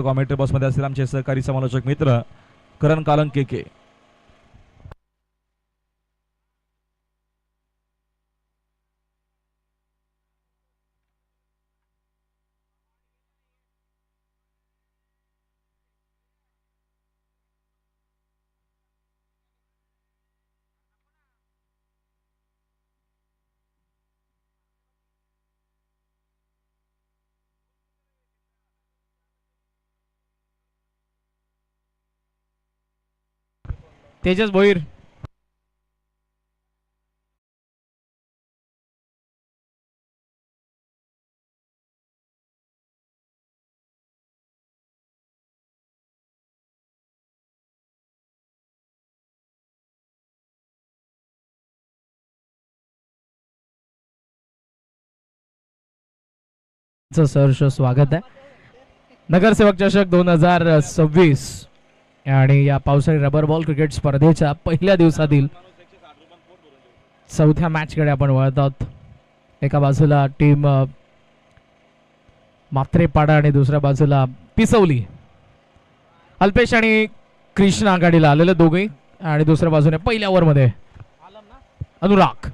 Commentary बॉक्समध्ये असतील आमचे सहकारी समालोचक मित्र करण कालंके के. तेजस भोईर. सहर्ष स्वागत आहे. नगरसेवक चषक 2026 आणि या पावसाळी रबर बॉल क्रिकेट स्पर्धेच्या पहिल्या दिवसातील चौथ्या मॅच कडे आपण वळत आहोत. एका बाजूला टीम मात्रेपाडा आणि दुसऱ्या बाजूला पिसवली. अल्पेश आणि कृष्ण आघाडीला आलेले दोघे आणि दुसऱ्या बाजूने पहिल्या ओव्हर मध्ये अनुराग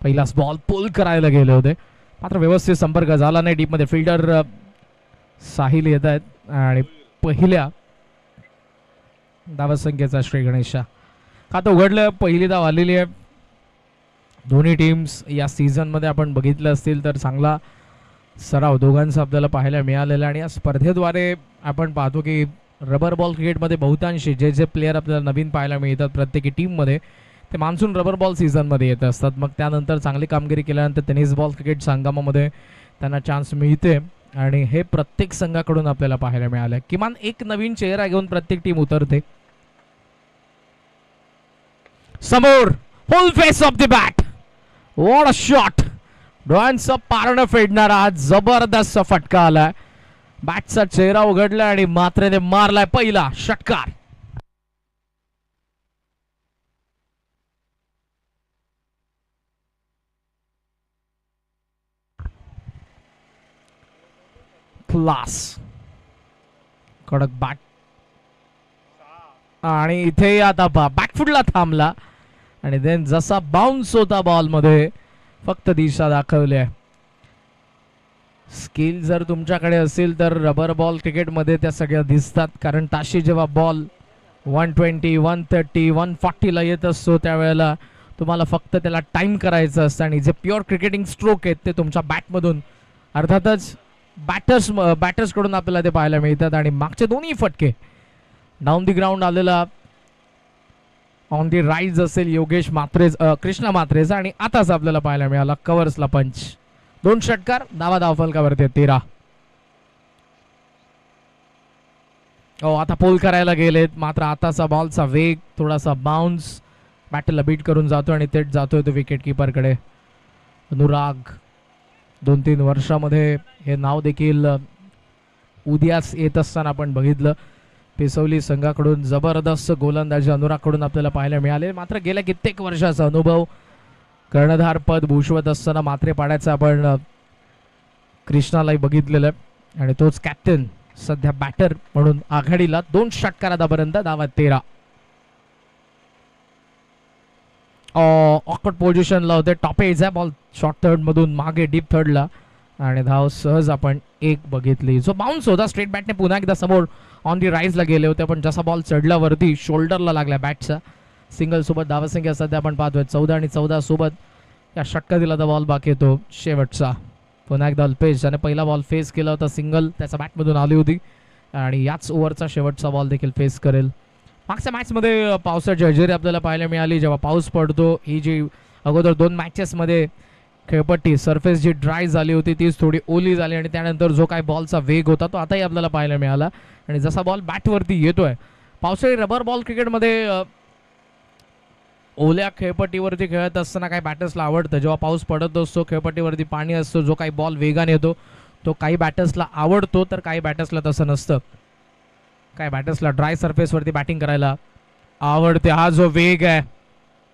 पहिलाच बॉल पुल करायला गेले होते, मात्र व्यवस्थित संपर्क झाला नाही. डीप मध्ये फिल्डर साहिल येत आहेत आणि पहिल्या धावसंख्येचा श्री गणेशा खातं उघडलं. पहिली धाव आलेली आहे. दोन्ही टीम्स या सीझन मध्ये आपण बघितलं असतील तर चांगला सराव दोघांचा आपल्याला पाहायला मिळालेला आणि या स्पर्धेद्वारे आपण पाहतो की रबर बॉल क्रिकेटमध्ये बहुतांशी जे प्लेयर आपल्याला नवीन पाहायला मिळतात प्रत्येकी टीममध्ये ते मान्सून रबर बॉल सीझनमध्ये येत असतात. मग त्यानंतर चांगली कामगिरी केल्यानंतर टेनिस बॉल क्रिकेट संगमामध्ये त्यांना चान्स मिळते आणि हे प्रत्येक संघाकडून आपल्याला पाहायला मिळालं. किमान एक नवीन चेहरा घेऊन प्रत्येक टीम उतरते. समोर full face of the bat. What a shot. डोळ्यांचं पारणं फेडणारा जबरदस्त फटका आलाय. बॅटचा चेहरा उघडला आणि मात्र ते मारलाय पहिला षटकार. क्लास कडक बॅट आणि इथे आता बॅकफुटला थांबला आणि देन जसा बाउन्स होता बॉल मध्ये फक्त दिशा दाखवली आहे. स्किल जर तुमच्याकडे असेल तर रबर बॉल क्रिकेट मध्ये त्या सगळ्या दिसतात, कारण ताशी जेव्हा बॉल 120, 130, 140 ला येत असतो त्यावेळेला तुम्हाला फक्त त्याला टाइम करायचं असतं आणि जे प्युअर क्रिकेटिंग स्ट्रोक आहेत ते तुमच्या बॅटमधून अर्थातच बॅटर्स कडून आपल्याला ते पाहायला मिळतात. आणि मागचे दोन्ही फटके डाऊन दी ग्राउंड आलेला ऑन दी राईज असेल योगेश मात्रेज कृष्णा मात्रेज आणि आताच आपल्याला पाहायला मिळाला कव्हर्सला पंच. 2 षटकार धावा फलकावरती 13. आता पोल करायला गेलेत, मात्र आताचा बॉलचा वेग थोडासा बाउन्स बॅटला बीट करून जातो आणि थेट जातोय तो विकेट किपरकडे. अनुराग 2-3 वर्षामध्ये हे नाव देखील उदयास येत असताना आपण बघितलं. पिसवली संघाकडून जबरदस्त गोलंदाजी अनुरागकडून आपल्याला पाहायला मिळाले. मात्र गेल्या कित्येक वर्षाचा अनुभव कर्णधार पद भूषवत असताना मात्रे पाड्याचा आपण कृष्णालाही बघितलेलं आहे आणि तोच कॅप्टन सध्या बॅटर म्हणून आघाडीला. 2 षटकार आतापर्यंत धावा 13. ऑकवर्ड पोझिशनला होते. टॉप एज आहे बॉल शॉर्ट थर्ड मधून मागे डीप थर्डला आणि धाव सहज आपण 1 बघितली. जो बाउन्स होता स्ट्रेट बॅटने पुन्हा एकदा समोर ऑन दी राईजला गेले होते, पण जसा बॉल चढला वरती शोल्डरला लागला बॅटचा. सिंगल सोबत धावसंख्या सध्या आपण पाहतोय 14 आणि 14 सोबत या षटका दिला तर बॉल बाकी येतो शेवटचा. पुन्हा एकदा अल्पेश ज्याने पहिला बॉल फेस केला होता सिंगल त्याच्या बॅटमधून आली होती आणि याच ओव्हरचा शेवटचा बॉल देखील फेस करेल. मागच्या मॅचमध्ये पावसाची हजेरी आपल्याला पाहायला मिळाली. जेव्हा पाऊस पडतो ही जी अगोदर 2 मॅचेसमध्ये खेळपट्टी सरफेस जी ड्राय झाली होती तीच थोडी ओली झाली आणि त्यानंतर जो काही बॉलचा वेग होता तो आताही आपल्याला पाहायला मिळाला. आणि जसा बॉल बॅटवरती येतोय पावसाळी रबर बॉल क्रिकेटमध्ये ओल्या खेळपट्टीवरती खेळत असताना काही बॅटर्सला आवडतं. जेव्हा पाऊस पडत असतो खेळपट्टीवरती पाणी असतो, जो काही बॉल वेगाने येतो तो काही बॅटर्सला आवडतो तर काही बॅटर्सला तसं नसतं. काही बॅटर्सला ड्राय सरफेसवरती बॅटिंग करायला आवडते. हा जो वेग आहे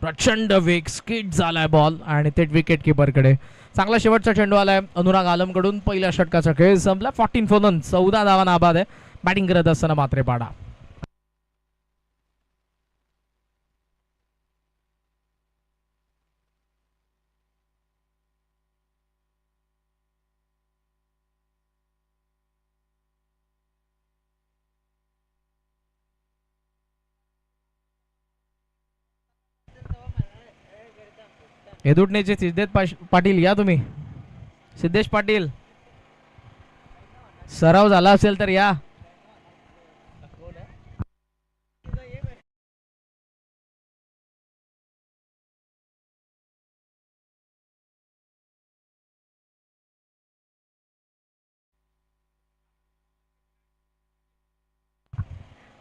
प्रचंड वेग स्किट झालाय बॉल आणि थेट विकेट किपरकडे. चांगला शेवटचा चेंडू आलाय अनुराग आलमकडून. पहिल्या षटकाचा खेळ संपला. 14 for none 14 धावा नाबाद आहे. बॅटिंग करत असताना मात्रे पाडा. हेदुटणेचे सिद्धेश पाटील या तुम्ही. सिद्धेश पाटील सराव झाला असेल तर या.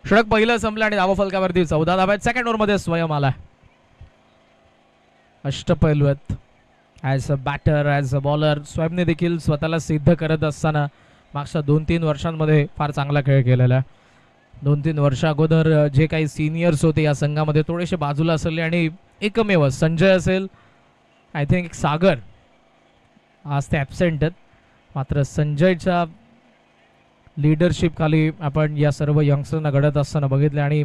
षटक पहिलं संपलं आणि धावा फलकावरती 14 धावा आहेत. सेकंड ओव्हरमध्ये स्वयं आला. अष्टपैलू आहेत. As a batter, as a bowler स्वयंने देखील स्वतःला सिद्ध करत असताना मागच्या 2-3 वर्षांमध्ये फार चांगला खेळ केलेला आहे. 2-3 वर्षा अगोदर जे काही सिनियर्स होते या संघामध्ये थोडेसे बाजूला असले आणि एकमेव संजय असेल, आय थिंक सागर आज ते ॲबसेंट आहेत. मात्र संजयच्या लीडरशिप खाली आपण या सर्व यंगस्टरना घडत असताना बघितले आणि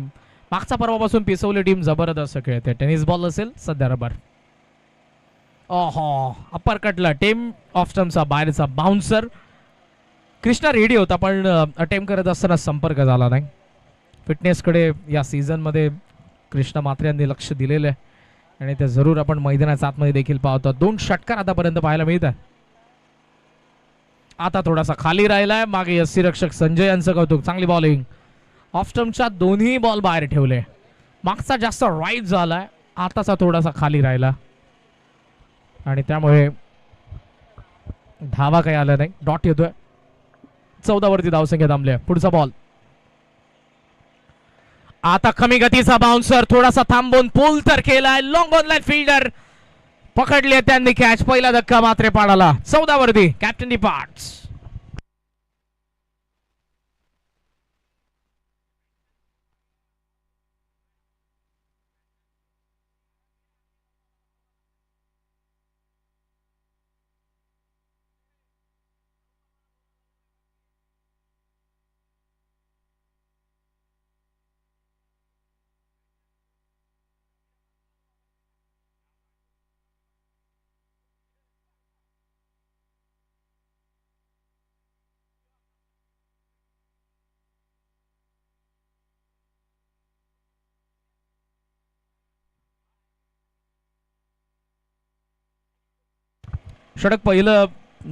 मागच्या पर्वापासून पिसवली टीम जबरदस्त खेळते. टेनिस बॉल असेल सध्या रबर. ओहो अप्पर कटला टीम ऑफ स्टम्पचा बाहेरचा बाउन्सर. कृष्णा रेडी होता पण अटेम्प्ट करत असताना संपर्क झाला नाही. फिटनेसकडे या सीझनमध्ये कृष्णा मात्रे यांनी लक्ष दिलेलं आहे आणि ते जरूर आपण मैदानाच्या आतमध्ये देखील पाहतो. 2 षटकार आतापर्यंत पाहायला मिळतात. आता थोडासा खाली राहिलाय. मागे यष्टीरक्षक संजय यांचं कौतुक. चांगली बॉलिंग. ऑफ स्टम्पच्या दोन्ही बॉल बाहेर ठेवले. मागचा जास्त राईट झालाय, आताचा थोडासा खाली राहिला आणि त्यामुळे धावा काही आला नाही. डॉट येतोय. 14 वरती धावसंख्या थांबले. पुढचा बॉल. आता कमी गतीचा बाउन्सर थोडासा थांबून पूल तर केलाय. लॉंग ऑन लाईन फिल्डर पकडले त्यांनी कॅच. पहिला धक्का मात्रे पाडाला. 14 वरती कॅप्टन डिपार्ट्स. षटक पहिलं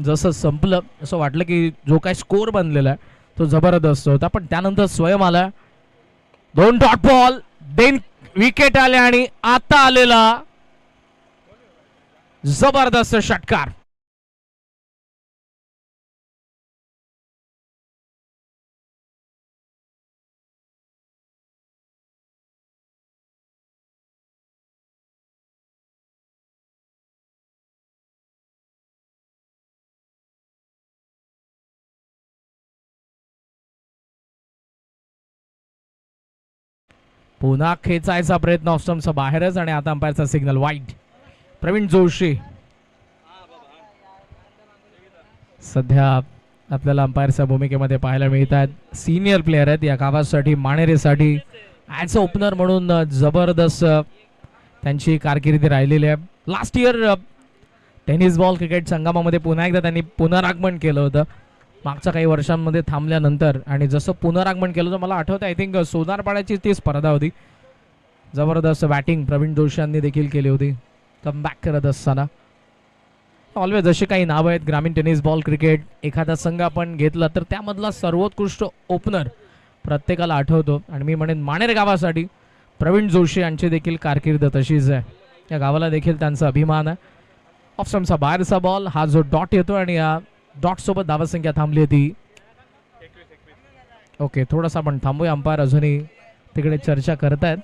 जसं संपलं असं वाटलं की जो काही स्कोर बनलेला आहे तो जबरदस्त होता, पण त्यानंतर स्वयं आला. 2 डॉट बॉल, 2 विकेट आले आणि आता आलेला जबरदस्त षटकार. पुन्हा खेचायचा प्रयत्न ऑफस्टम्पचा बाहेरच आणि आता अंपायरचा सिग्नल वाईड. प्रवीण जोशी सध्या आपल्याला अंपायरच्या भूमिकेमध्ये पाहायला मिळत आहेत. सिनियर प्लेयर आहेत या गावासाठी, माणेरेसाठी ॲज अ ओपनर म्हणून जबरदस्त त्यांची कारकिर्दी राहिलेली आहे. Last year tennis ball cricket संगमामध्ये पुन्हा एकदा त्यांनी पुनरागमन केलं होतं मागच्या काही वर्षांमध्ये थांबल्यानंतर. आणि जसं पुनरागमन केलं होतं मला आठवतं, आय थिंक सोनारपाड्याची ती स्पर्धा होती. जबरदस्त बॅटिंग प्रवीण जोशी यांनी देखील केली होती कमबॅक करत असताना. ऑलवेज अशी काही नावं आहेत ग्रामीण टेनिस बॉल क्रिकेट. एखादा संघ आपण घेतला तर त्यामधला सर्वोत्कृष्ट ओपनर प्रत्येकाला आठवतो आणि मी म्हणेन माणेर गावासाठी प्रवीण जोशी यांची देखील कारकीर्द तशीच आहे. या गावाला देखील त्यांचा अभिमान आहे. ऑफ स्टम्पचा बाहेरचा बॉल, हा जो डॉट येतो आणि या डॉट सोबत धावसंख्या थांबली होती. ओके थोडासा आपण थांबूया. अंपायर अजूनही तिकडे चर्चा करतायत.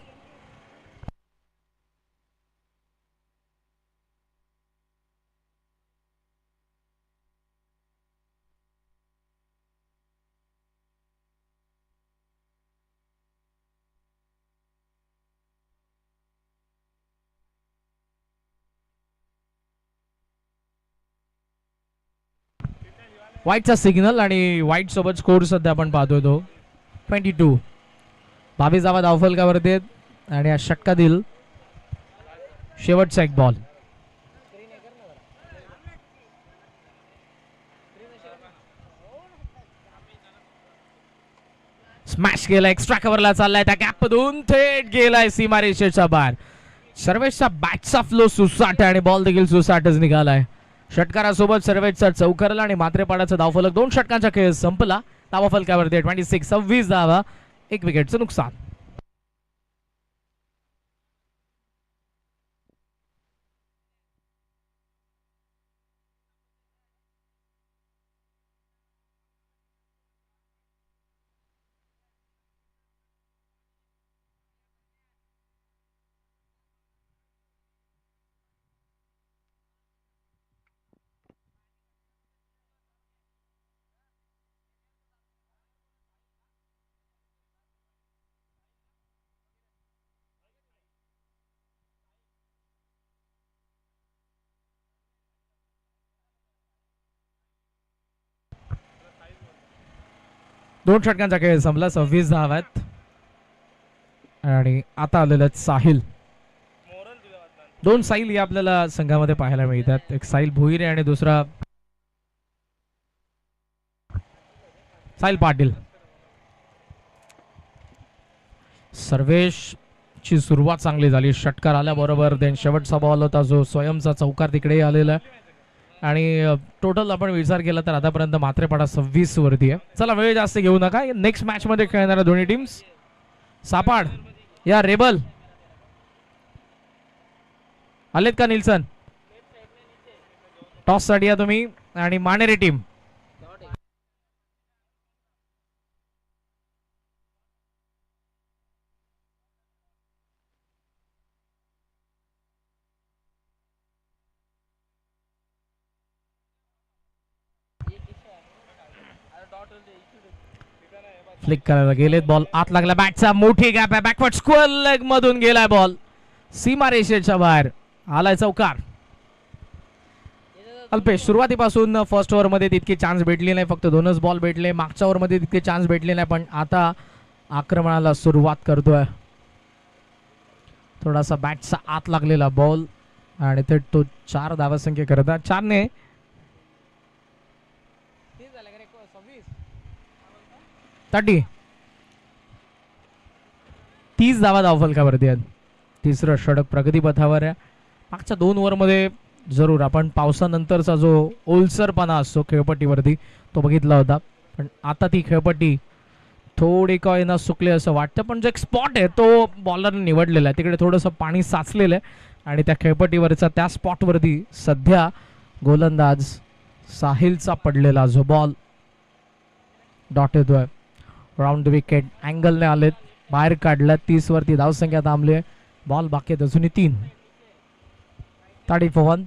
व्हाईटचा सिग्नल आणि व्हाईट सोबत स्कोर सध्या आपण पाहतोय तो 22. 22 धावा धावफलकावरती आहेत आणि या षटकातील शेवटचा एक बॉल. स्मॅश केला, एक्स्ट्रा कव्हरला चाललाय, त्या गॅप मधून थेट गेलाय सीमारेषेच्या बाहेर. सर्वेशचा बॅटचा फ्लो सुसाट आणि बॉल देखील सुसाटच निघालाय. षटकारासोबत सर्वेशचा चौकारला आणि मात्रेपाडाचा धावफलक 2 षटकांचा खेळ संपला. धावफलकावरती 26 धावा, 1 विकेटचं नुकसान. दोन षटकांचा खेळ संपला. 26 धावात आणि आता आलेले आहेत साहिल. 2 साहिल या आपल्याला संघामध्ये पाहायला मिळतात. एक साहिल भुईरे आणि दुसरा साहिल पाटील. सर्वेशची सुरुवात चांगली झाली. षटकार आल्याबरोबर देन शेवटचा बॉल होता जो स्वयंचा चौकार तिकडे आलेला आणि टोटल आपण विचार केला तर आतापर्यंत मात्रेपाडा 26 वरती आहे. चला वेळ जास्त घेऊ नका. नेक्स्ट मॅच मध्ये खेळणाऱ्या दोन्ही टीम्स सापाड या रेबल आलेत का? निल्सन टॉस साठी या तुम्ही आणि मानेरे टीम. फ्लिक करायला गेलेत. बॉल आत लागला. बॅटचा मोठी गॅप आहे. बॅकवर्ड स्क्वेअर लेग मधून गेलाय बॉल. सीमारेषेच्या बाहेर आलाय चौकार. अल्पेश सुरुवातीपासून फर्स्ट ओव्हर मध्ये तितकी चान्स भेटली नाही. फक्त 2च बॉल भेटले. मागच्या ओव्हर मध्ये तितके चान्स भेटले नाही पण आता आक्रमणाला सुरुवात करतोय. थोडासा बॅटचा आत लागलेला बॉल आणि ते तो 4 धावसंख्या करता 4 ने 30 धावा धावफलकावरती आहेत. तिसरं षटक प्रगतीपथावर आहे. मागच्या 2 ओव्हरमध्ये जरूर आपण पावसानंतरचा जो ओलसरपणा असतो खेळपट्टीवरती तो बघितला होता पण आता ती खेळपट्टी थोडी काय ना सुकले असं वाटतं. पण जो एक स्पॉट आहे तो बॉलरने निवडलेला आहे. तिकडे थोडंसं पाणी साचलेलं आहे आणि त्या खेळपट्टीवरचा त्या स्पॉटवरती सध्या गोलंदाज साहिलचा पडलेला जो बॉल डॉट येतोय. राऊंड विकेट अँगलने आलेत. बाहेर काढलं. 30 वरती धावसंख्या थांबले. बॉल बाकी आहेत अजूनही 3. ताडी पवन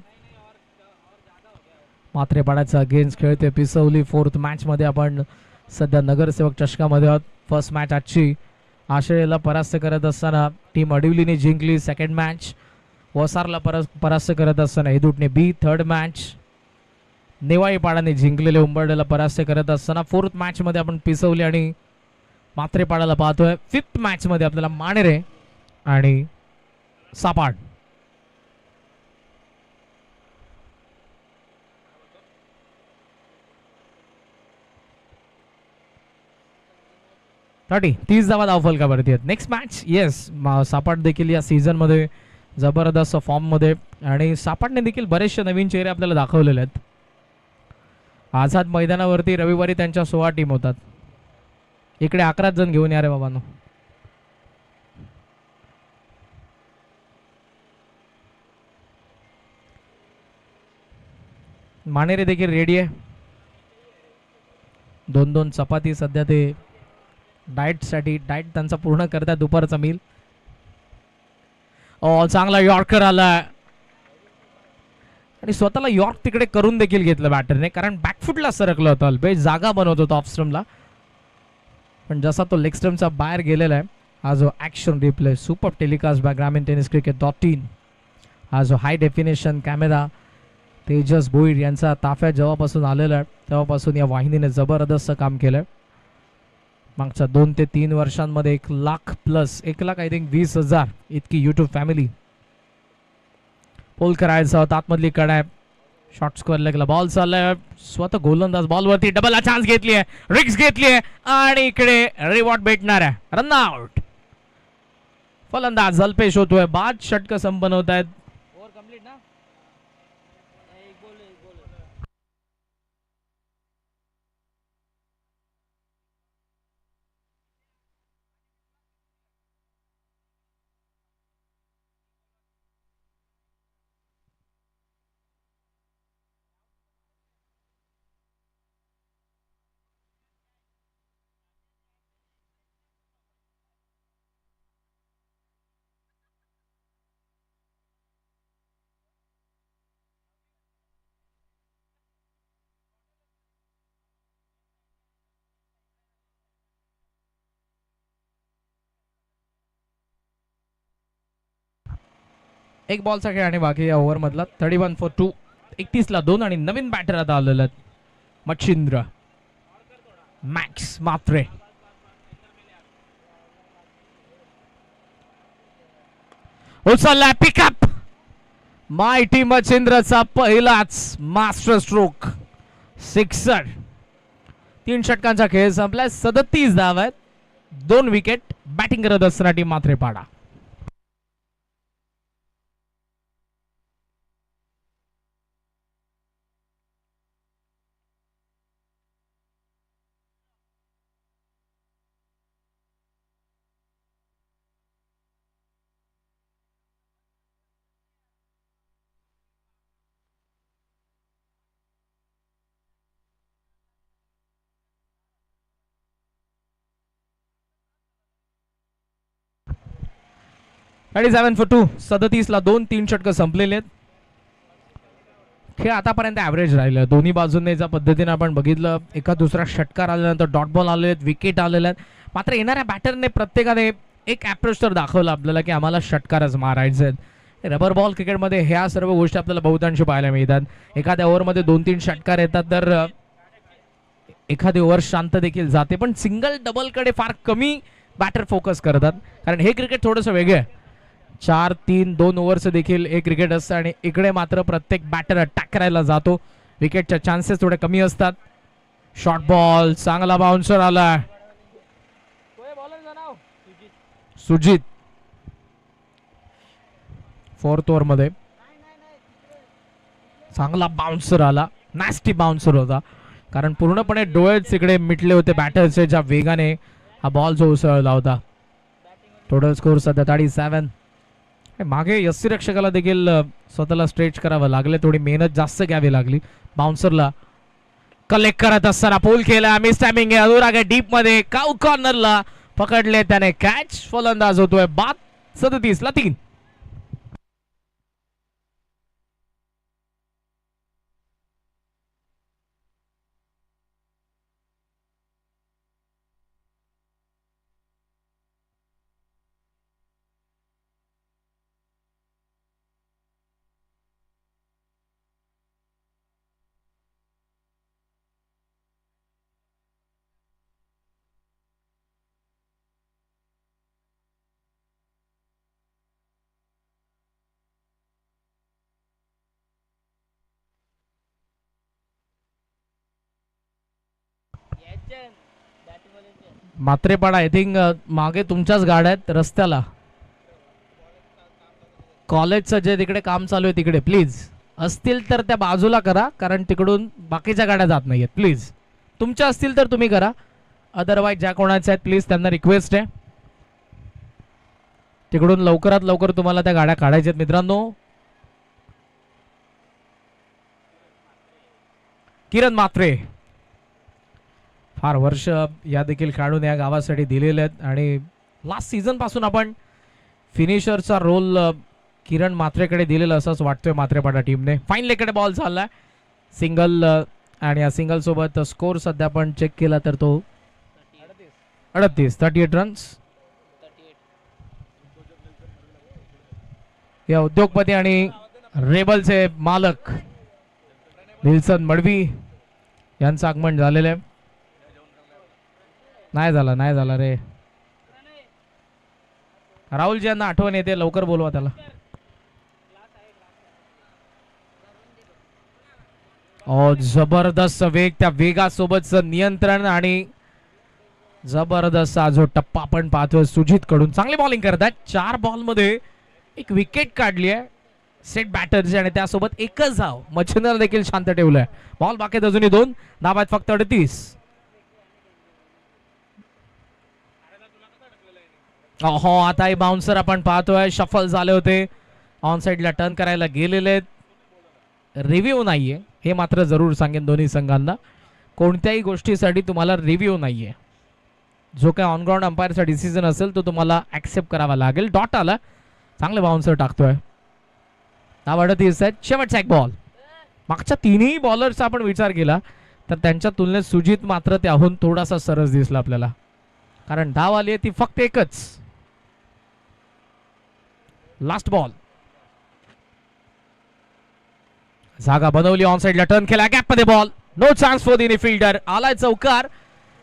मात्रेपाड्याचा अगेन्स्ट खेळते पिसवली. 4th मॅच मध्ये आपण सध्या नगरसेवक चषकामध्ये आहोत. फर्स्ट मॅच आजची आशयला परास्त करत असताना टीम अडिवलीने जिंकली. सेकंड मॅच वसारला परास्त करत असताना हेदूटने बी. थर्ड मॅच नेवाळीपाडाने जिंकलेले उंबरड्याला परास्त करत असताना 4th मॅच मध्ये आपण पिसवली आणि मात्रेपाडाला पाहतोय. 5th मॅच मध्ये आपल्याला मानेरे आणि सापाड. साठी 30 धावा धावफलकावरती आहेत. नेक्स्ट मॅच येस सापाड देखील या सीझन मध्ये जबरदस्त फॉर्म मध्ये आणि सापाडने देखील बरेचसे नवीन चेहरे आपल्याला दाखवलेले आहेत. आझाद मैदानावरती रविवारी त्यांच्या 16 टीम होतात. इकडे 11 जण घेऊन या रे बाबांनो. मानेरे देखील रेडी आहे. 2-2 चपाती सध्या ते डाएट त्यांचा पूर्ण करतात दुपारचा मील. चांगला यॉर्कर आला आणि स्वतःला यॉर्क तिकडे करून देखील घेतलं बॅटरने कारण बॅकफुटला सरकलं होतं. अल्पेश जागा बनवत होता ऑफ स्टंपला पण जसा तो लेग स्टंपचा बाहेर गेलेला आहे. हा जो action replay super telecast by ग्रामीण टेनिस क्रिकेट.in हा जो high definition camera Tejas Bhoir यांचा ताफ्यात जेव्हापासून आलेला आहे तेव्हापासून या वाहिनीने जबरदस्त काम केलं. मागच्या 2 ते 3 वर्षांमध्ये 1,00,000 प्लस 1,00,000 आय थिंक 20,000 इतकी युट्यूब फॅमिली. पोल करायचा होता आतमधली कडा. शॉर्ट स्क्वेअर लेगला बॉल चाललाय. स्वतः गोलंदाज बॉलवरती डबल चान्स घेतली आहे, रिक्स घेतली आहे आणि इकडे रिवॉर्ड भेटणार आहे. Run out. फलंदाज अल्पेश होतोय. बाद षटक संपन्न होत आहेत. एक बॉलचा खेळ आणि बाकी या ओव्हर मधला 31 for 2. 31 ला 2 आणि नवीन बॅटर आता आलेला मच्छिंद्र मॅक्स मात्रे. उचललाय पिकअप. मायटी मच्छिंद्रचा पहिलाच मास्टर स्ट्रोक सिक्सर. 3 षटकांचा खेळ संपलाय. 37 धावा आहेत, 2 विकेट. बॅटिंग करत असताना टीम मात्रेपाडा. आणि 7 for 2. 37 ला 2. 3 षटक संपलेले आहेत. खेळ आतापर्यंत ॲव्हरेज राहिलं दोन्ही बाजूने. ज्या पद्धतीने आपण बघितलं, एका दुसरा षटकार आल्यानंतर डॉट बॉल आलेले आहेत, विकेट आलेले आहेत. मात्र येणाऱ्या बॅटरने प्रत्येकाने एक ॲप्रोच तर दाखवला आपल्याला की आम्हाला षटकारच मारायचे आहेत. रबर बॉल क्रिकेटमध्ये ह्या सर्व गोष्टी आपल्याला बहुतांशी पाहायला मिळतात. एखाद्या ओव्हरमध्ये 2-3 षटकार येतात तर एखादी ओव्हर शांत देखील जाते. पण सिंगल डबलकडे फार कमी बॅटर फोकस करतात, कारण हे क्रिकेट थोडंसं वेगळं आहे. 4-3-2 ओव्हरचं देखील एक क्रिकेट असतं आणि इकडे मात्र प्रत्येक बॅटर अटॅक करायला जातो. विकेटच्या चान्सेस थोडे कमी असतात. शॉर्ट बॉल, चांगला बाउन्सर आला. सुजित 4th ओव्हर मध्ये चांगला बाउन्सर आला. नॅस्टी बाउन्सर होता, कारण पूर्णपणे डोळेच इकडे मिटले होते बॅटरचे, ज्या वेगाने हा बॉल जो उसळला होता. टोटल स्कोर सध्या 37. मागे यष्टीरक्षकाला देखील स्वतःला स्ट्रेच करावं लागले, थोडी मेहनत जास्त घ्यावी लागली. बाउन्सरला कलेक्ट करत असताना पोल केला. मिस टायमिंग आहे. अधुरागे डीप मध्ये काउ कॉर्नरला पकडले त्याने कॅच. फलंदाज होतोय बाद. 37 ला 3. मात्रेपाडा आय थिंक मागे तुमच्याच गाड्या आहेत रस्त्याला. कॉलेजचं जे तिकडे काम चालू आहे तिकडे प्लीज असतील तर त्या बाजूला करा, कारण तिकडून बाकीच्या गाड्या जात नाहीयेत. प्लीज तुमच्या असतील तर तुम्ही करा, अदरवाईज ज्या कोणाच्या आहेत प्लीज त्यांना रिक्वेस्ट आहे तिकडून लवकरात लवकर तुम्हाला त्या गाड्या काढायच्या आहेत मित्रांनो. किरण मात्रे फार वर्ष या देखील खेळून या गावासाठी दिलेले आहेत आणि लास्ट सीझन पासून आपण फिनिशरचा रोल किरण मात्रेकडे दिलेला असंच वाटतोय मात्रेपाडा टीमने. फाईन लेकडे बॉल चाललाय सिंगल आणि या सिंगल सोबत स्कोर सध्या आपण चेक केला तर तो 38 रन्स. या उद्योगपती आणि रेबलचे मालक विल्सन मडवी यांचं आगमन झालेलं आहे. नाही झाला रे. राहुलजी यांना आठवण येते, लवकर बोलवा त्याला. जबरदस्त वेग, त्या वेगासोबतचं नियंत्रण आणि जबरदस्त हा जो टप्पा आपण पाहतोय सुजित कडून. चांगली बॉलिंग करतात. 4 बॉल मध्ये एक विकेट काढली आहे सेट बॅटरची आणि त्यासोबत एकच धाव. मच्छिंद्र देखील शांत ठेवलाय. बॉल बाकी अजूनही 2 धाव आहेत फक्त 38. हो, आता हे बाउन्सर आपण पाहतोय शफल झाले होते, ऑन साइडला टर्न करायला गेलेले. रिव्ह्यू नाहीये हे मात्र जरूर सांगेन दोन्ही संघांना. कोणत्याही गोष्टीसाठी तुम्हाला रिव्ह्यू नाहीये. जो काय ऑनग्राउंड अंपायरचा डिसिजन असेल तो तुम्हाला ऍक्सेप्ट करावा लागेल. डॉट आला, चांगले बाउन्सर टाकतोय. धाव 38 आहेत. शेवटचा एक बॉल. मागच्या तिन्ही बॉलरचा आपण विचार केला तर त्यांच्या तुलनेत सुजित मात्र त्याहून थोडासा सरस दिसला आपल्याला, कारण धाव आली आहे ती फक्त एकच. Last ball. जागा बनवली, ऑन साइडला टर्न केला, गॅप मध्ये ball. No chance for the fielder. आलाय चौकार.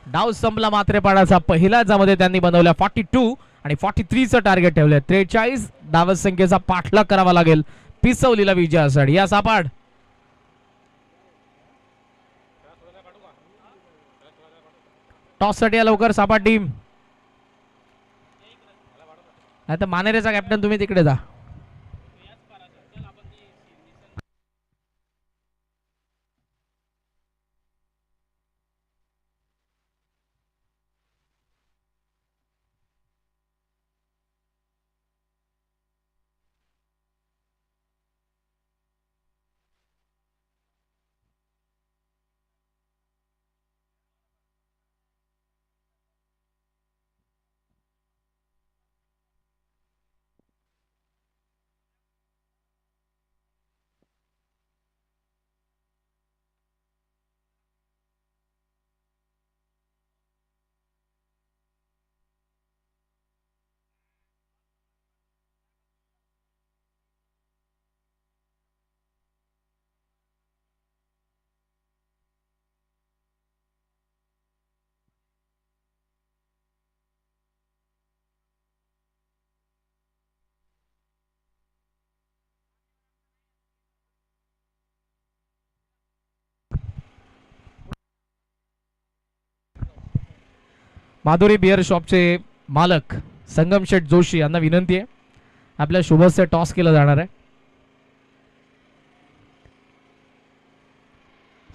डाव संपला मात्र पाडाचा. पहिल्या जामध्ये त्यांनी बनवल्या 42 आणि 43चं टार्गेट ठेवलंय. 43 धाव संख्येचा पाठलाग करावा लागेल पिसवलीला विजयासाठी. या सापाड टॉस साठी लवकर सापाड टीम. नाही तर मानेरेचा कॅप्टन तुम्ही तिकडे जा. माधुरी बिअर शॉपचे मालक संगम शेठ जोशी यांना विनंती आहे, आपल्या शुभस्य टॉस केलं जाणार आहे.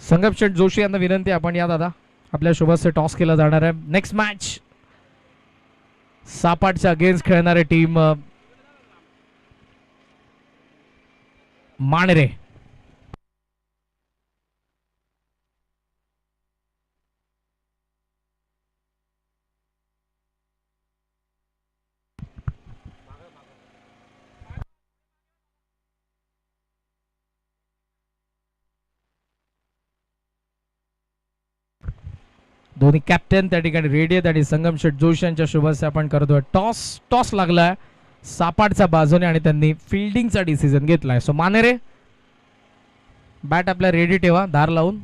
संगम शेठ जोशी यांना विनंती आहे, आपण या दादा. आपल्या शुभस्य टॉस केलं जाणार आहे. नेक्स्ट मॅच सापाडच्या अगेन्स्ट खेळणारे टीम माणरे. दोन्ही कॅप्टन त्या ठिकाणी रेडी आहेत आणि संगम शेठ जोशी यांच्या शुभस्य आपण करतोय. टॉस लागलाय सापाडच्या बाजूने आणि त्यांनी फिल्डिंगचा डिसिजन घेतलाय. सो मानेरे बॅट आपल्या रेडी ठेवा धार लावून.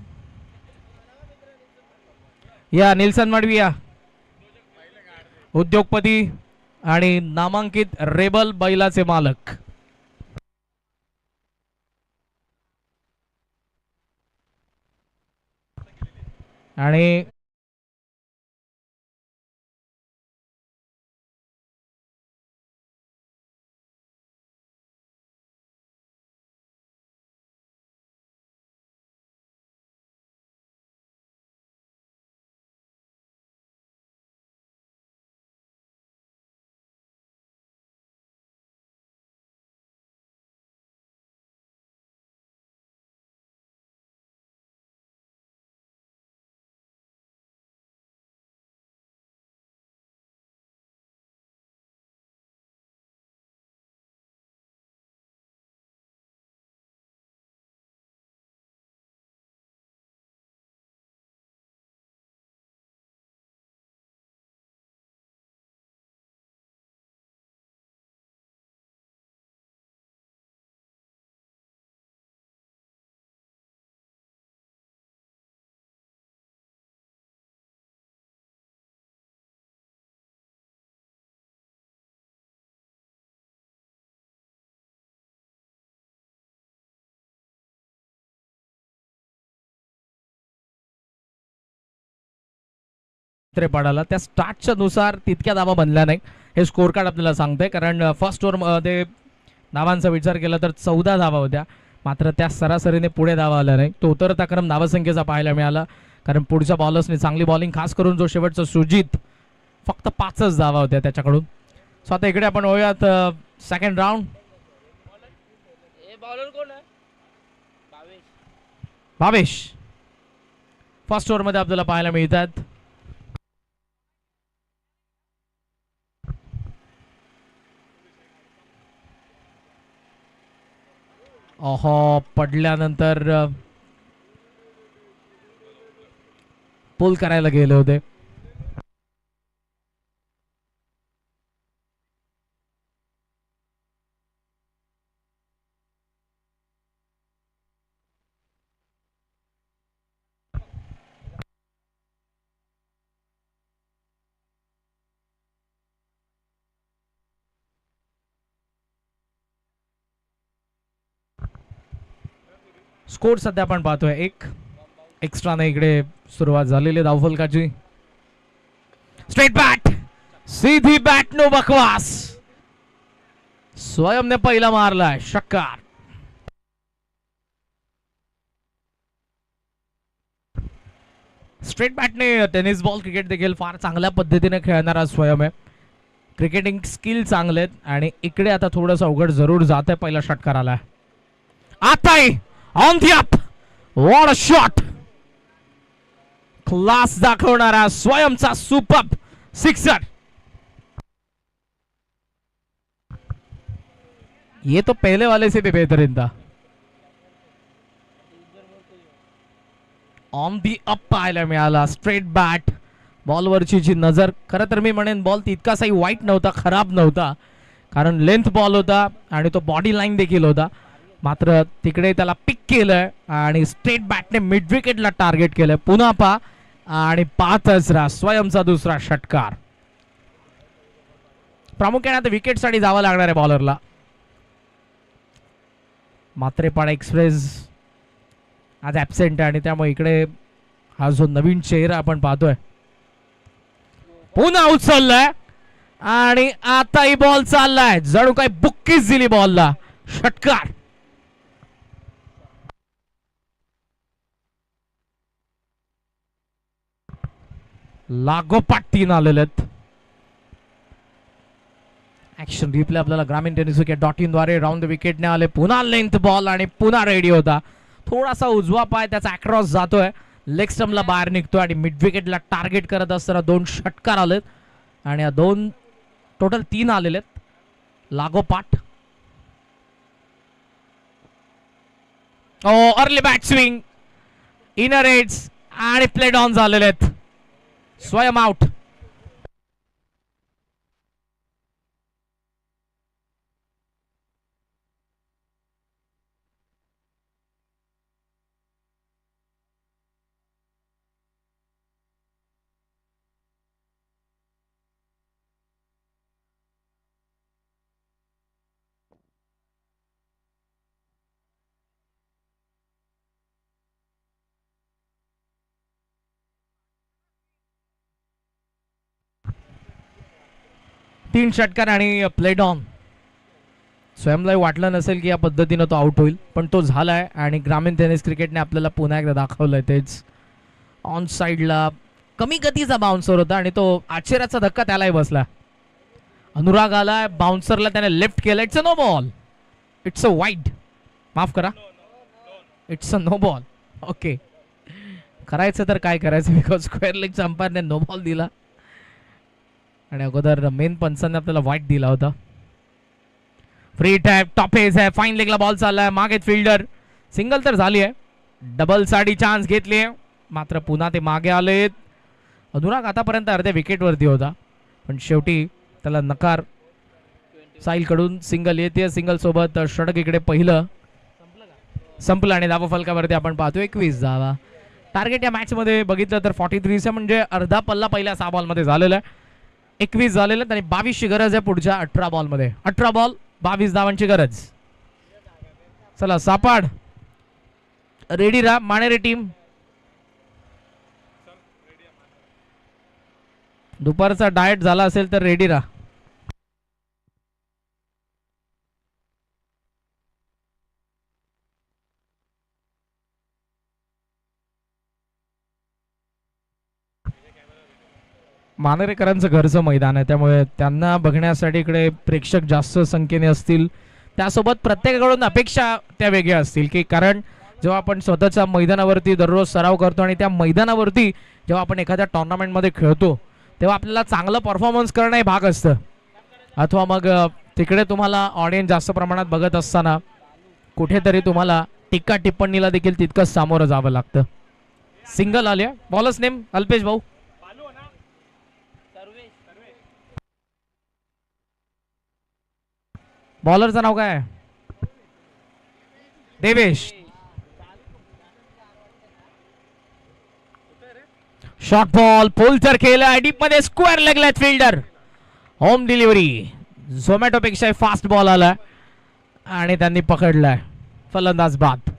या निल्सन माडवी या. उद्योगपती आणि नामांकित रेबल बैलाचे मालक. आणि पडाला त्या स्टार्टच्या नुसार तितक्या धावा बनल्या नाही, हे स्कोर कार्ड आपल्याला सांगतंय. कारण फर्स्ट ओव्हरमध्ये धावांचा विचार केला तर 14 धावा होत्या, मात्र त्या सरासरीने पुढे धावा आल्या नाही. तो उतरता क्रम धावसंख्येचा पाहायला मिळाला, कारण पुढच्या बॉलर्सने चांगली बॉलिंग, खास करून जो शेवटचा सुजित, फक्त 5च धावा होत्या त्याच्याकडून. सो आता इकडे आपण होऊयात सेकंड राऊंड. भावेश फर्स्ट ओव्हरमध्ये आपल्याला पाहायला मिळतात. पडल्यानंतर पुल करायला गेले होते. स्कोर सध्या आपण पाहतोय एक एक्स्ट्राने इकडे सुरुवात झालेली धावफलकाची. स्ट्रेट बॅट, सीधी बॅट, नो बकवास. स्वयंने पहिला मारलाय षटकार. स्ट्रेट बॅटने टेनिस बॉल क्रिकेट देखील फार चांगल्या पद्धतीने खेळणारा स्वयं आहे. क्रिकेटिंग स्किल चांगले आहेत आणि इकडे आता थोडंसं अवघड जरूर जात आहे. पहिला षटकार आलाय आताही on the up. What a shot, class दाखवणारा स्वयंचा सुपर सिक्सर. ये तो पहले वाले से भी बेहतरीन था. ऑन दी अप पाहायला मिळाला. स्ट्रेट बॅट, बॉलवरची जी नजर, खरं तर मी म्हणेन बॉल तितकासाही वाईट नव्हता, खराब नव्हता, कारण लेंथ बॉल होता आणि तो बॉडी लाईन देखील होता. मात्र तिकडे त्याला पिक केलंय आणि स्ट्रेट बॅटने मिड विकेटला टार्गेट केलंय. पुन्हा पा आणि 5च राहा. स्वयंचा दुसरा षटकार. प्रामुख्याने आता विकेटसाठी जावं लागणार आहे बॉलरला. मात्रेपाडा एक्सप्रेस आज ऍबसेंट आहे आणि त्यामुळे इकडे हा जो नवीन चेहरा आपण पाहतोय, पुन्हा उचललाय आणि आताही बॉल चाललाय. जणू काही बुक्कीच दिली बॉलला. षटकार. लागोपाठ 3 आलेले आहेत. ऍक्शन रिप्ले आपल्याला ग्रामीण टेनिस विकेट .in द्वारे राऊंड द विकेटने आले. पुन्हा लेंथ बॉल आणि पुन्हा रेडी होता. थोडासा उजवा पाय त्याचा अक्रॉस जातोय, लेग स्टम्पला बाहेर निघतोय आणि मिड विकेटला टार्गेट करत असताना 2 षटकार आलेत आणि या 2 टोटल 3 आलेले आहेत लागोपाठ. Early bat swing, inner edges आणि प्लेड ऑन झालेले आहेत. स्वयं आउट. तीन षटकार आणि प्लेड ऑन. स्वयंला वाटलं नसेल की या पद्धतीनं तो आउट होईल, पण तो झालाय आणि ग्रामीण टेनिस क्रिकेटने आपल्याला पुन्हा एकदा दाखवलंय तेच. ऑन साइडला कमी गतीचा बाउन्सर होता आणि तो आश्चर्याचा धक्का त्यालाही बसला. अनुराग आला, बाउन्सरला त्याने लेफ्ट केलं. It's a no ball, it's a wide, माफ करा, it's a no ball. Okay, करायचं तर काय करायचं, बिकॉज स्क्वेअर लेगच्या अंपायरने नो बॉल दिला आणि अगोदर मेन पंचांनी आपल्याला वाईट दिला होता. फ्री टॅप, टॉप एज आहे, फाईन लेगला बॉल चाललाय, मागे फिल्डर, सिंगल तर झाली आहे, डबल साठी चान्स घेतली, मात्र पुन्हा ते मागे आलेत. अनुराग आतापर्यंत अर्ध्या विकेटवरती होता, पण शेवटी त्याला नकार. साहिल कडून सिंगल येते, सिंगल सोबत षटक इकडे पहिलं संपलं आणि धावा फलकावरती आपण पाहतो 21 धावा. टार्गेट या मॅच मध्ये बघितलं तर 43 आहे, म्हणजे अर्धा पल्ला पहिल्या 6 बॉल मध्ये झालेला आहे. 21 झालेलं आणि 22 ची गरज आहे पुढच्या 18 बॉल मध्ये. 18 बॉल 22 धावांची गरज. चला सापाड रेडी राहा, माणेरे टीम. दुपारचा डाएट झाला असेल तर रेडी राहा. मानेरेकरांचं घरचं मैदान आहे, त्यामुळे त्यांना बघण्यासाठी इकडे प्रेक्षक जास्त संख्येने असतील. त्यासोबत प्रत्येकाकडून अपेक्षा त्या वेगळ्या असतील, की कारण जेव्हा आपण स्वतःच्या मैदानावरती दररोज सराव करतो आणि त्या मैदानावरती जेव्हा आपण एखाद्या टुर्नामेंटमध्ये खेळतो तेव्हा आपल्याला चांगलं परफॉर्मन्स करणं हे भाग असतं. अथवा मग तिकडे तुम्हाला ऑडियन्स जास्त प्रमाणात बघत असताना कुठेतरी तुम्हाला टीका टिप्पणीला देखील तितकंच सामोरं जावं लागतं. सिंगल आले. बॉलर्स नेम अल्पेश भाऊ. बॉलरचं नाव काय आहे? देवेश. शॉर्ट बॉल पोलचर केला डीप मध्ये स्क्वेअर लागला फिल्डर. Home delivery. झोमॅटो पेक्षा फास्ट बॉल आला आणि त्यांनी पकडलाय. फलंदाज बाद.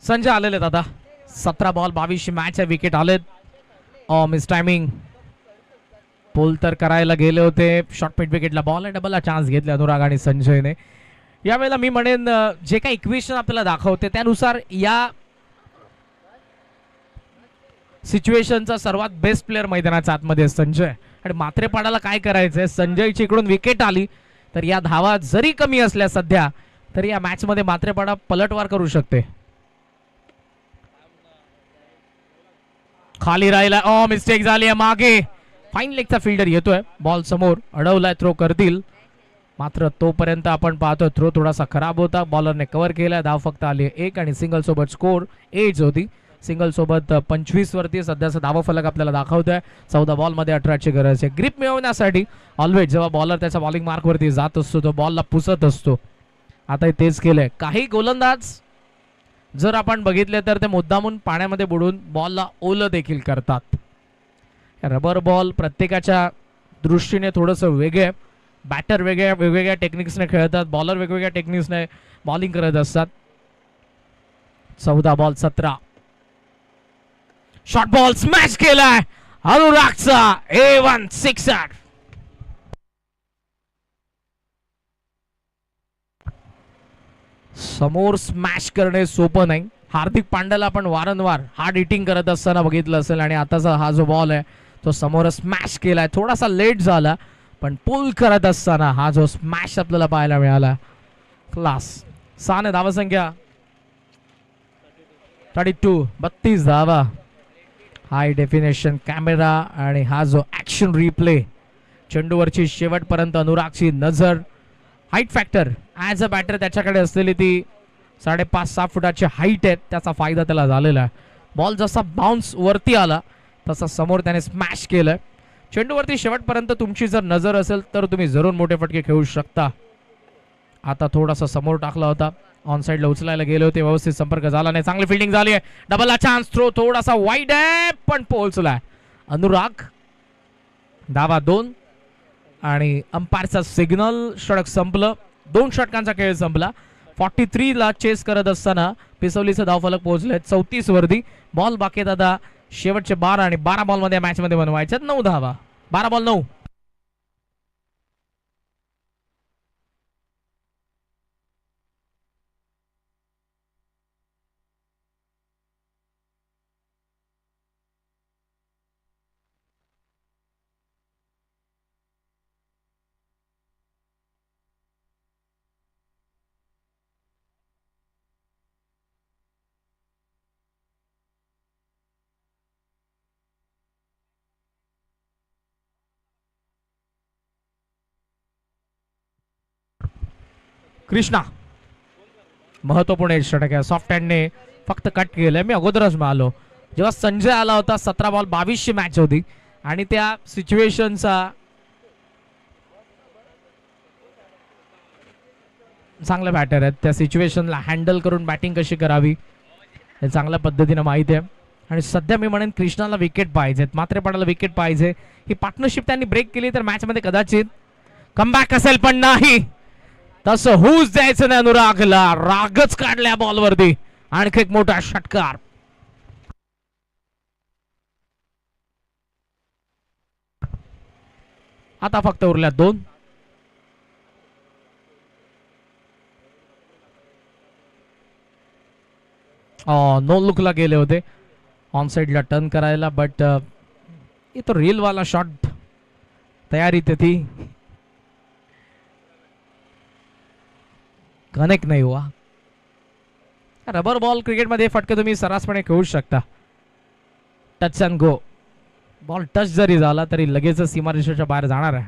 संजय आलेले दादा. 17 बॉल 22 मॅच आहे. विकेट आलेत. Miss timing. पोल तर करायला गेले होते. शॉर्ट मिड विकेटला बॉल आहे. डबलला चान्स घेतले अनुराग आणि संजयने. यावेळेला मी म्हणेन जे काही इक्वेशन आपल्याला दाखवते त्यानुसार या सिच्युएशनचा सर्वात बेस्ट प्लेअर मैदानाच्या आतमध्ये संजय. आणि मात्रेपाडाला काय करायचंय? संजयची इकडून विकेट आली तर या धावा जरी कमी असल्या सध्या तरी या मॅच मध्ये मात्रेपाडा पलटवार करू शकते. खाली राहिला. मिस्टेक झाली आहे मागे. फाईन लेगचा फिल्डर येतोय. बॉल समोर अडवलाय. थ्रो करतील मात्र तोपर्यंत आपण पाहतो थ्रो थोडासा खराब होता. बॉलरने कव्हर केला. धाव फक्त आली 1 आणि सिंगल सोबत स्कोर एज होती. सिंगल सोबत 25 वरती सध्याचा धावा फलक आपल्याला दाखवतोय. 14 बॉल मध्ये 18ची गरज आहे. ग्रिप मिळवण्यासाठी ऑलवेज जेव्हा बॉलर त्याच्या बॉलिंग मार्क वरती जात असतो तो बॉलला पुसत असतो. आता तेच केलंय. काही गोलंदाज जर आपण बघितले तर ते मुद्दामून पाण्यामध्ये बुडून बॉलला ओलं देखील करतात. रबर बॉल प्रत्येकाच्या दृष्टीने थोडंसं वेगळे. बॅटर वेगवेगळ्या टेक्निक्सने खेळतात. बॉलर वेगवेगळ्या टेक्निक्सने बॉलिंग करत असतात. 14 बॉल 17. शॉर्ट बॉल स्मॅश केलाय अनुरागचा. A1 sixer. समोर स्मॅश करणे सोपं नाही. हार्दिक पांड्याला आपण वारंवार हार्ड हिटिंग करत असताना बघितलं असेल आणि आताचा हा जो बॉल आहे तो समोर स्मॅश केलाय. थोडासा लेट झाला पण पुल करत असताना हा जो स्मॅश आपल्याला पाहायला मिळाला क्लास. 6 धावसंख्या 32 धावा. हाय डेफिनेशन कॅमेरा आणि हा जो ऍक्शन रिप्ले. चेंडूवरची शेवटपर्यंत अनुरागची नजर. Height factor as a batter त्याच्याकडे असलेली ती 5.5-6 फुटाची हाईट आहे. त्याचा फायदा त्याला झालेला आहे. बॉल जसा बाउन्स वरती आला तसा समोर त्याने स्मॅश केलंय. चेंडूवरती शेवटपर्यंत तुमची जर नजर असेल तर तुम्ही जरूर मोठे फटके खेळू शकता. आता थोडासा समोर टाकला होता. ऑन साइडला उचलायला गेले होते. व्यवस्थित संपर्क झाला नाही. चांगली फिल्डिंग झाली आहे. डबलला चान्स. थ्रो थोडासा वाईड आहे पण पोहोचलाय अनुराग. धावा 2 आणि अंपायरचा सिग्नल. षटक संपलं. 2 षटकांचा खेळ संपला. 43 ला चेस करत असताना पिसवलीचं धावफलक पोहोचले 34 वरती. बॉल बाकी दादा शेवटचे 12 आणि 12 बॉल मध्ये मॅच मध्ये बनवायचे 9 धावा. 12 बॉल 9. कृष्णा महत्वपूर्ण षटक आहे. सॉफ्ट हँडने फक्त कट केलंय. मी अगोदरच आलो जेव्हा संजय आला होता 17 बॉल 22ची मॅच होती आणि त्या सिच्युएशनचा चांगले बॅटर आहेत. त्या सिच्युएशनला हँडल करून बॅटिंग कशी करावी हे चांगल्या पद्धतीने माहिती आहे. आणि सध्या मी म्हणेन कृष्णाला विकेट पाहिजेत, मात्रेपाडाला विकेट पाहिजे. ही पार्टनरशिप त्यांनी ब्रेक केली तर मॅच मध्ये कदाचित कमबॅक असेल, पण नाही तसं होऊच द्यायचं नाही. अनुरागला रागच काढल्या बॉलवरती. आणखी एक मोठा षटकार. आता फक्त उरल्यात 2. नो लुकला गेले होते ऑन साइडला टर्न करायला, बट ये तो रील वाला शॉट तयारी थी, कनेक्ट नाही हुआ. रबर बॉल क्रिकेटमध्ये फटके तुम्ही सर्रासपणे खेळू शकता. Touch and go. Ball touch जरी झाला तरी लगेच सीमारेषेच्या बाहेर जाणार आहे.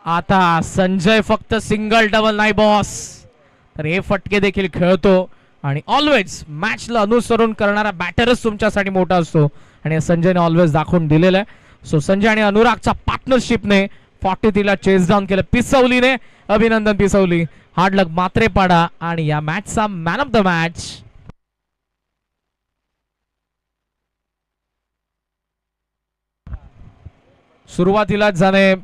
आता संजय फक्त सिंगल डबल नाही बॉस, तर हे फटके देखील खेळतो. आणि ऑलवेज मॅचला अनुसरून करणारा बॅटरच तुमच्यासाठी मोठा असतो आणि संजयने ऑलवेज दाखवून दिलेलं आहे. सो संजय आणि अनुरागच्या पार्टनरशिपने 43 चेस डाऊन केलं. पिसवलीने अभिनंदन पिसवली. हार्ड लक मात्रेपाडा आणि या मॅचचा मॅन ऑफ द मॅच सुरुवातीला जाणे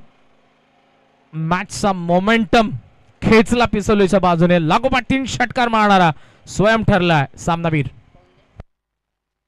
मॅचचा मोमेंटम खेचला पिसवलीच्या बाजूने. लागोपाठ 3 षटकार मारणारा स्वयं ठरलाय सामनावीर.